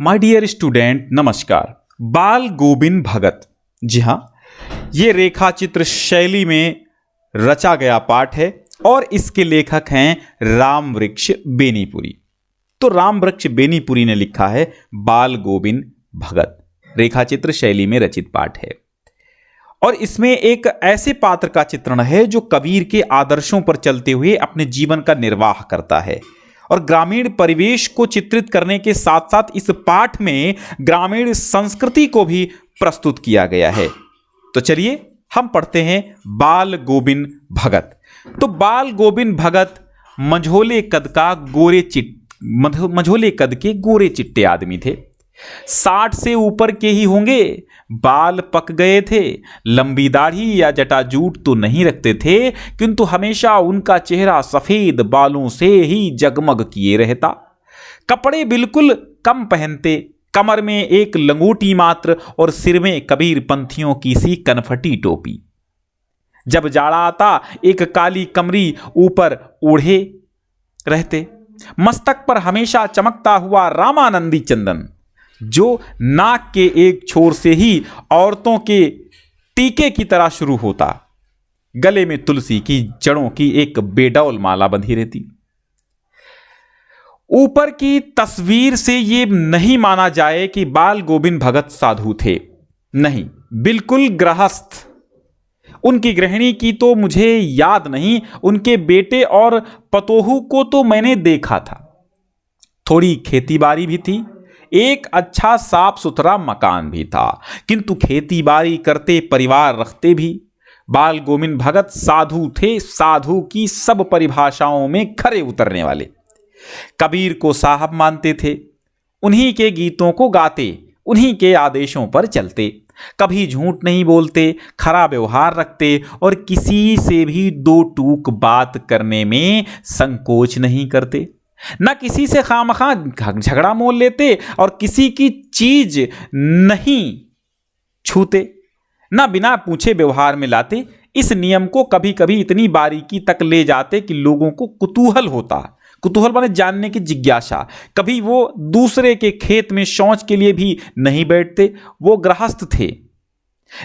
My dear student, नमस्कार। बाल गोविंद भगत, जी हाँ, ये रेखा चित्र शैली में रचा गया पाठ है और इसके लेखक हैं रामवृक्ष बेनीपुरी। तो रामवृक्ष बेनीपुरी ने लिखा है बाल गोविंद भगत, रेखा चित्र शैली में रचित पाठ है। और इसमें एक ऐसे पात्र का चित्रण है जो कबीर के आदर्शों पर चलते हुए अपने जीवन का निर्वाह करता है। और ग्रामीण परिवेश को चित्रित करने के साथ साथ इस पाठ में ग्रामीण संस्कृति को भी प्रस्तुत किया गया है। तो चलिए हम पढ़ते हैं बाल गोविंद भगत। तो बाल गोविंद भगत मझोले कद के गोरे चिट्टे आदमी थे। 60 से ऊपर के ही होंगे। बाल पक गए थे, लंबी दाढ़ी या जटाजूट तो नहीं रखते थे, किंतु हमेशा उनका चेहरा सफेद बालों से ही जगमग किए रहता। कपड़े बिल्कुल कम पहनते, कमर में एक लंगोटी मात्र और सिर में कबीर पंथियों की सी कनफटी टोपी। जब जाड़ा आता एक काली कमरी ऊपर ओढ़े रहते। मस्तक पर हमेशा चमकता हुआ रामानंदी चंदन, जो नाक के एक छोर से ही औरतों के टीके की तरह शुरू होता। गले में तुलसी की जड़ों की एक बेडौल माला बंधी रहती। ऊपर की तस्वीर से यह नहीं माना जाए कि बाल गोविंद भगत साधु थे, नहीं, बिल्कुल गृहस्थ। उनकी गृहिणी की तो मुझे याद नहीं, उनके बेटे और पतोहू को तो मैंने देखा था। थोड़ी खेतीबाड़ी भी थी, एक अच्छा साफ सुथरा मकान भी था, किंतु खेतीबाड़ी करते, परिवार रखते भी। बाल गोविंद भगत साधु थे, साधु की सब परिभाषाओं में खरे उतरने वाले। कबीर को साहब मानते थे, उन्हीं के गीतों को गाते, उन्हीं के आदेशों पर चलते। कभी झूठ नहीं बोलते, खरा व्यवहार रखते और किसी से भी दो टूक बात करने में संकोच नहीं करते। न किसी से खामखा झगड़ा मोल लेते और किसी की चीज नहीं छूते, न बिना पूछे व्यवहार में लाते। इस नियम को कभी कभी इतनी बारीकी तक ले जाते कि लोगों को कुतूहल होता। कुतूहल माने जानने की जिज्ञासा। कभी वो दूसरे के खेत में शौच के लिए भी नहीं बैठते। वो गृहस्थ थे,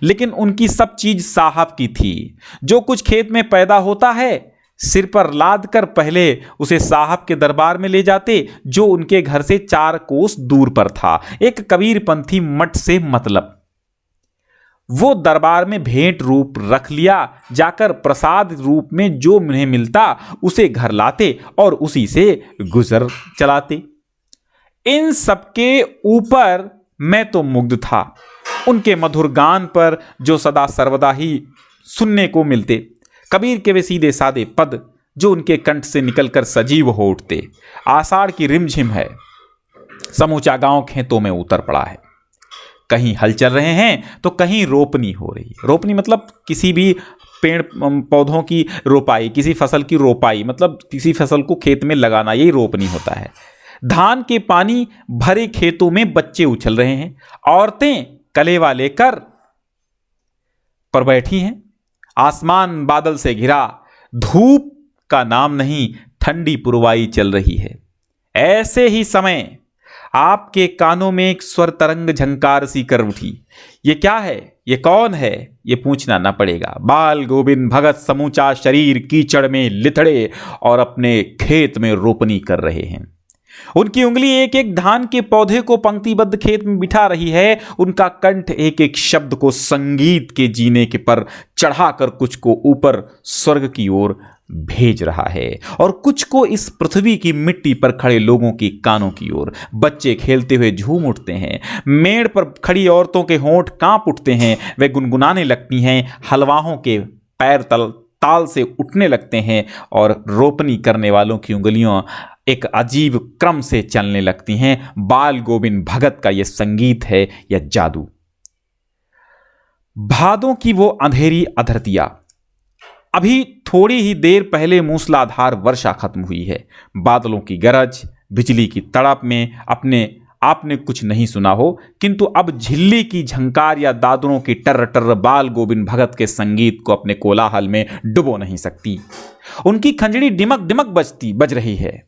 लेकिन उनकी सब चीज साहब की थी। जो कुछ खेत में पैदा होता है, सिर पर लाद कर पहले उसे साहब के दरबार में ले जाते, जो उनके घर से 4 कोस दूर पर था। एक कबीरपंथी मठ से मतलब। वो दरबार में भेंट रूप रख लिया, जाकर प्रसाद रूप में जो उन्हें मिलता उसे घर लाते और उसी से गुजर चलाते। इन सबके ऊपर मैं तो मुग्ध था, उनके मधुर गान पर जो सदा सर्वदा ही सुनने को मिलते। कबीर के वे सीधे सादे पद जो उनके कंठ से निकलकर सजीव हो उठते। आषाढ़ की रिमझिम है, समूचा गांव खेतों में उतर पड़ा है। कहीं हल चल रहे हैं तो कहीं रोपनी हो रही है। रोपनी मतलब किसी भी पेड़ पौधों की रोपाई, किसी फसल की रोपाई, मतलब किसी फसल को खेत में लगाना, यही रोपनी होता है। धान के पानी भरे खेतों में बच्चे उछल रहे हैं। औरतें कलेवा लेकर पर बैठी हैं। आसमान बादल से घिरा, धूप का नाम नहीं, ठंडी पुरवाई चल रही है। ऐसे ही समय आपके कानों में एक स्वर तरंग झंकार सी कर उठी। ये क्या है, ये कौन है, ये पूछना न पड़ेगा। बाल गोविंद भगत समूचा शरीर कीचड़ में लिथड़े और अपने खेत में रोपनी कर रहे हैं। उनकी उंगली एक एक धान के पौधे को पंक्तिबद्ध खेत में बिठा रही है। उनका कंठ एक एक शब्द को संगीत के जीने के पर चढ़ाकर कुछ को ऊपर स्वर्ग की ओर भेज रहा है और कुछ को इस पृथ्वी की मिट्टी पर खड़े लोगों की कानों की ओर। बच्चे खेलते हुए झूम उठते हैं। मेड़ पर खड़ी औरतों के होंठ कांप उठते हैं। वे गुनगुनाने लगती हैं। हलवाहों के पैर ताल से उठने लगते हैं और रोपनी करने वालों की उंगलियां एक अजीब क्रम से चलने लगती हैं। बाल गोविंद भगत का यह संगीत है, यह जादू। भादों की वो अंधेरी अधरतिया। अभी थोड़ी ही देर पहले मूसलाधार वर्षा खत्म हुई है। बादलों की गरज, बिजली की तड़प में आपने कुछ नहीं सुना हो, किंतु अब झिल्ली की झंकार या दादरों की टर्र टर्र बाल गोविंद भगत के संगीत को अपने कोलाहल में डुबो नहीं सकती। उनकी खंजड़ी डिमक डिमक बज रही है।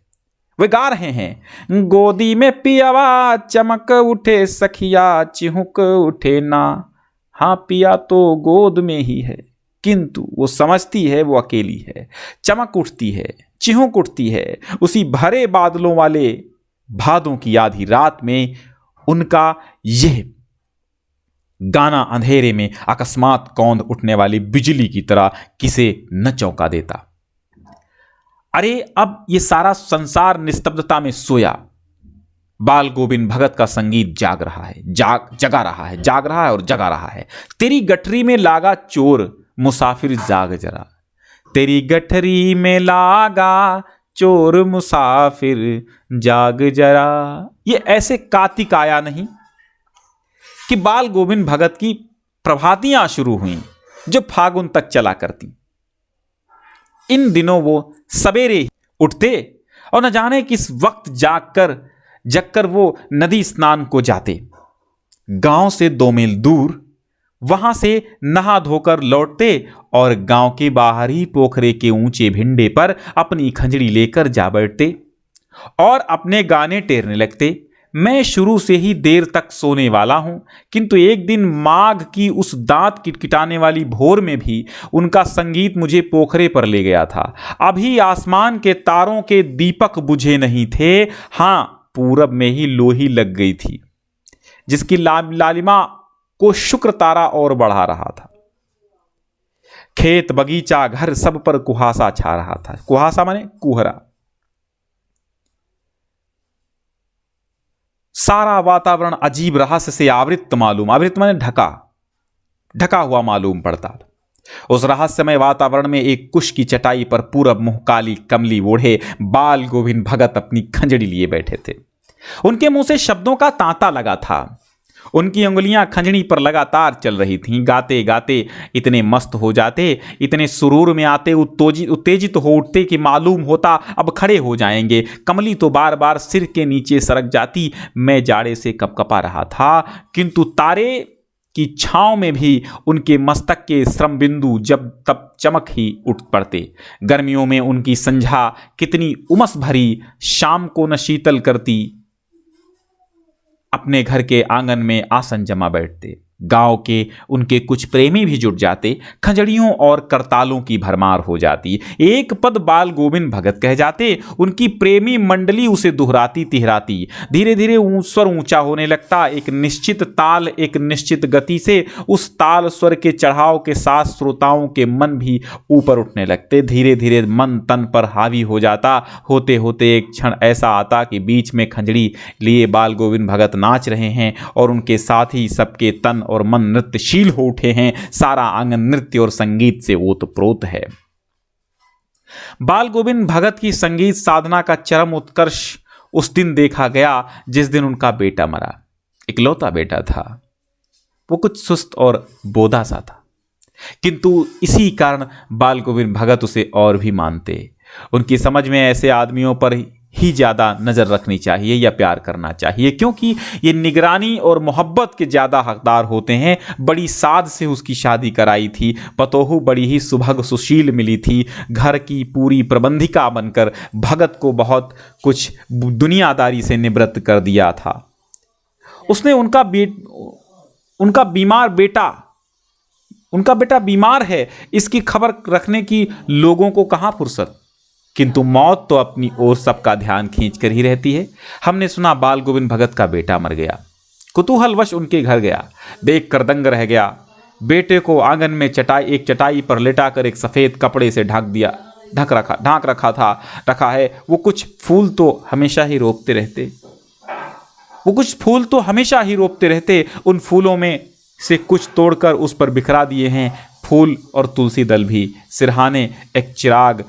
वे गा रहे हैं, गोदी में पियावा चमक उठे सखिया चिहुक उठे ना। हाँ, पिया तो गोद में ही है, किंतु वो समझती है वो अकेली है। चमक उठती है, चिहुक उठती है उसी भरे बादलों वाले भादों की आधी रात में। उनका यह गाना अंधेरे में अकस्मात कौंध उठने वाली बिजली की तरह किसे न चौंका देता। अरे अब ये सारा संसार निस्तब्धता में सोया, बाल गोविंद भगत का संगीत जाग रहा है, जगा रहा है, जाग रहा है और जगा रहा है। तेरी गठरी में लागा चोर मुसाफिर जाग जरा, तेरी गठरी में लागा चोर मुसाफिर जाग जरा। ये ऐसे कातिक आया नहीं कि बाल गोविंद भगत की प्रभातियां शुरू हुई जो फागुन तक चला करती। इन दिनों वो सवेरे उठते और न जाने किस वक्त जगकर वो नदी स्नान को जाते। गांव से 2 मील दूर वहां से नहा धोकर लौटते और गांव के बाहरी पोखरे के ऊंचे भिंडे पर अपनी खंजड़ी लेकर जा बैठते और अपने गाने टेरने लगते। मैं शुरू से ही देर तक सोने वाला हूं, किंतु एक दिन माघ की उस दांत किटकिटाने वाली भोर में भी उनका संगीत मुझे पोखरे पर ले गया था। अभी आसमान के तारों के दीपक बुझे नहीं थे, हां पूरब में ही लोही लग गई थी जिसकी लालिमा को शुक्र तारा और बढ़ा रहा था। खेत बगीचा घर सब पर कुहासा छा रहा था। कुहासा माने कुहरा। सारा वातावरण अजीब रहस्य से आवृत माने ढका हुआ मालूम पड़ता। उस रहस्यमय वातावरण में एक कुश की चटाई पर पूरब मुंह काली कमली ओढ़े बाल गोविंद भगत अपनी खंजड़ी लिए बैठे थे। उनके मुंह से शब्दों का तांता लगा था। उनकी अंगुलियां खंजड़ी पर लगातार चल रही थीं। गाते गाते इतने मस्त हो जाते, इतने सुरूर में आते, उत्तेजित हो उठते कि मालूम होता अब खड़े हो जाएंगे। कमली तो बार बार सिर के नीचे सरक जाती। मैं जाड़े से कपकपा रहा था, किंतु तारे की छांव में भी उनके मस्तक के श्रम बिंदु जब तब चमक ही उठ पड़ते। गर्मियों में उनकी संझा कितनी उमस भरी शाम को न शीतल करती। अपने घर के आंगन में आसन जमा बैठते। गांव के उनके कुछ प्रेमी भी जुट जाते। खंजड़ियों और करतालों की भरमार हो जाती। एक पद बाल गोविंद भगत कह जाते। उनकी प्रेमी मंडली उसे दोहराती तिहराती। धीरे धीरे स्वर ऊंचा होने लगता। एक निश्चित ताल, एक निश्चित गति से उस ताल स्वर के चढ़ाव के साथ श्रोताओं के मन भी ऊपर उठने लगते। धीरे धीरे मन तन पर हावी हो जाता। होते होते एक क्षण ऐसा आता कि बीच में खंजड़ी लिए बाल गोविंद भगत नाच रहे हैं और उनके साथ ही सबके तन और मन नृत्यशील हो उठे हैं। सारा आंगन नृत्य और संगीत से ओतप्रोत है। बाल गोविंद भगत की संगीत साधना का चरम उत्कर्ष उस दिन देखा गया जिस दिन उनका बेटा मरा। इकलौता बेटा था। वो कुछ सुस्त और बोधा सा था, किंतु इसी कारण बाल गोविंद भगत उसे और भी मानते। उनकी समझ में ऐसे आदमियों पर ही ज़्यादा नज़र रखनी चाहिए या प्यार करना चाहिए, क्योंकि ये निगरानी और मोहब्बत के ज़्यादा हकदार होते हैं। बड़ी साध से उसकी शादी कराई थी। पतोहू बड़ी ही सुभग सुशील मिली थी। घर की पूरी प्रबंधिका बनकर भगत को बहुत कुछ दुनियादारी से निवृत्त कर दिया था। उसने उनका बेटा बीमार है, इसकी खबर रखने की लोगों को कहाँ फुर्सत। किंतु मौत तो अपनी ओर सबका ध्यान खींच कर ही रहती है। हमने सुना बाल गोविंद भगत का बेटा मर गया। कुतूहलवश उनके घर गया, देख कर दंग रह गया। बेटे को आंगन में एक चटाई पर लेटाकर एक सफ़ेद कपड़े से ढक रखा है। वो कुछ फूल तो हमेशा ही रोपते रहते। उन फूलों में से कुछ तोड़कर उस पर बिखरा दिए हैं। फूल और तुलसी दल भी। सिरहाने एक चिराग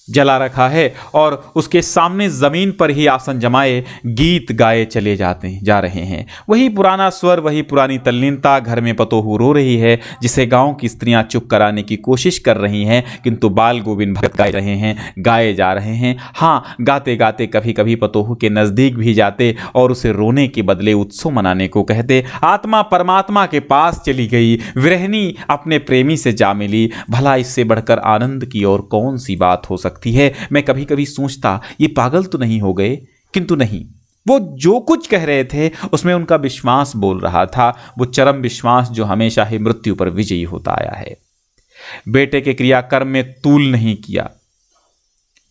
जला रखा है और उसके सामने जमीन पर ही आसन जमाए गीत गाए चले जा रहे हैं। वही पुराना स्वर, वही पुरानी तल्लीनता। घर में पतोहू रो रही है, जिसे गांव की स्त्रियां चुप कराने की कोशिश कर रही हैं, किंतु बाल गोविंद भगत गाए जा रहे हैं। हाँ, गाते गाते कभी कभी पतोहू के नज़दीक भी जाते और उसे रोने के बदले उत्सव मनाने को कहते। आत्मा परमात्मा के पास चली गई, विरहिणी अपने प्रेमी से जा मिली। भला इससे बढ़कर आनंद की और कौन सी बात हो सकती सकती है। मैं कभी कभी सोचता ये पागल तो नहीं हो गए, किंतु नहीं, वो जो कुछ कह रहे थे उसमें उनका विश्वास बोल रहा था, वो चरम विश्वास जो हमेशा ही मृत्यु पर विजयी होता आया है। बेटे के क्रियाकर्म में तूल नहीं किया,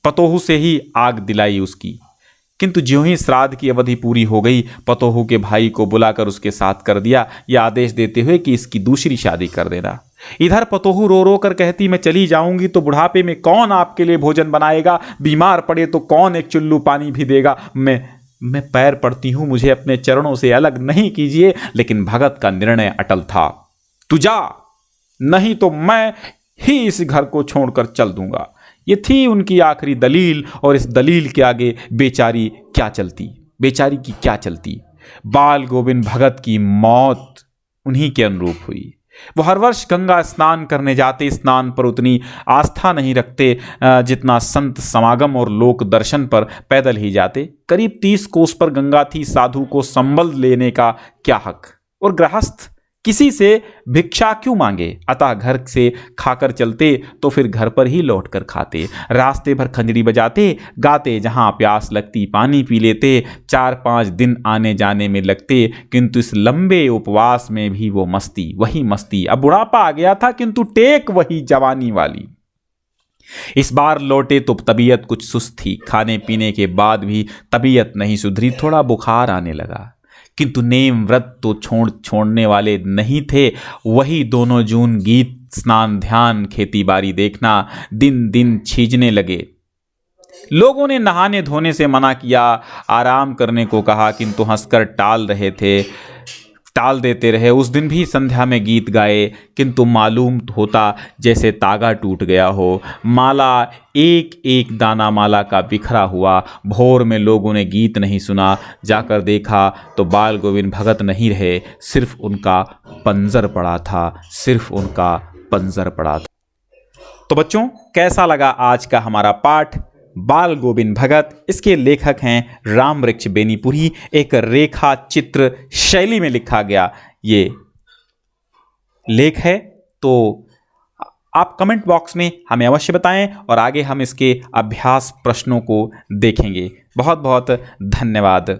पतोहू से ही आग दिलाई उसकी, किंतु ज्यों ही श्राद्ध की अवधि पूरी हो गई, पतोहू के भाई को बुलाकर उसके साथ कर दिया, यह आदेश देते हुए कि इसकी दूसरी शादी कर देना। इधर पतोहू रो रो कर कहती, मैं चली जाऊंगी तो बुढ़ापे में कौन आपके लिए भोजन बनाएगा, बीमार पड़े तो कौन एक चुल्लू पानी भी देगा। मैं पैर पड़ती हूं, मुझे अपने चरणों से अलग नहीं कीजिए। लेकिन भगत का निर्णय अटल था, तू जा, नहीं तो मैं ही इस घर को छोड़कर चल दूंगा। ये थी उनकी आखिरी दलील, और इस दलील के आगे बेचारी की क्या चलती। बाल गोविंद भगत की मौत उन्हीं के अनुरूप हुई। वो हर वर्ष गंगा स्नान करने जाते, स्नान पर उतनी आस्था नहीं रखते जितना संत समागम और लोक दर्शन पर पैदल ही जाते। करीब 30 कोस पर गंगा थी, साधु को संबल लेने का क्या हक, और गृहस्थ किसी से भिक्षा क्यों मांगे। अतः घर से खाकर चलते तो फिर घर पर ही लौट कर खाते। रास्ते भर खंजरी बजाते गाते, जहाँ प्यास लगती पानी पी लेते। 4-5 दिन आने जाने में लगते, किंतु इस लंबे उपवास में भी वो मस्ती, वही मस्ती। अब बुढ़ापा आ गया था किंतु टेक वही जवानी वाली। इस बार लौटे तो तबीयत कुछ सुस्त थी, खाने पीने के बाद भी तबीयत नहीं सुधरी, थोड़ा बुखार आने लगा। किंतु नेम व्रत तो छोड़ने वाले नहीं थे। वही 2 जून गीत, स्नान, ध्यान, खेती बाड़ी देखना दिन दिन छीजने लगे। लोगों ने नहाने धोने से मना किया, आराम करने को कहा, किंतु हंसकर टाल देते रहे। उस दिन भी संध्या में गीत गाए, किंतु मालूम होता जैसे तागा टूट गया हो। माला, एक एक दाना माला का बिखरा हुआ। भोर में लोगों ने गीत नहीं सुना, जाकर देखा तो बाल गोविंद भगत नहीं रहे, सिर्फ उनका पंजर पड़ा था। तो बच्चों, कैसा लगा आज का हमारा पाठ बाल गोविंद भगत। इसके लेखक हैं रामवृक्ष बेनीपुरी। एक रेखा चित्र शैली में लिखा गया ये लेख है। तो आप कमेंट बॉक्स में हमें अवश्य बताएं, और आगे हम इसके अभ्यास प्रश्नों को देखेंगे। बहुत बहुत धन्यवाद।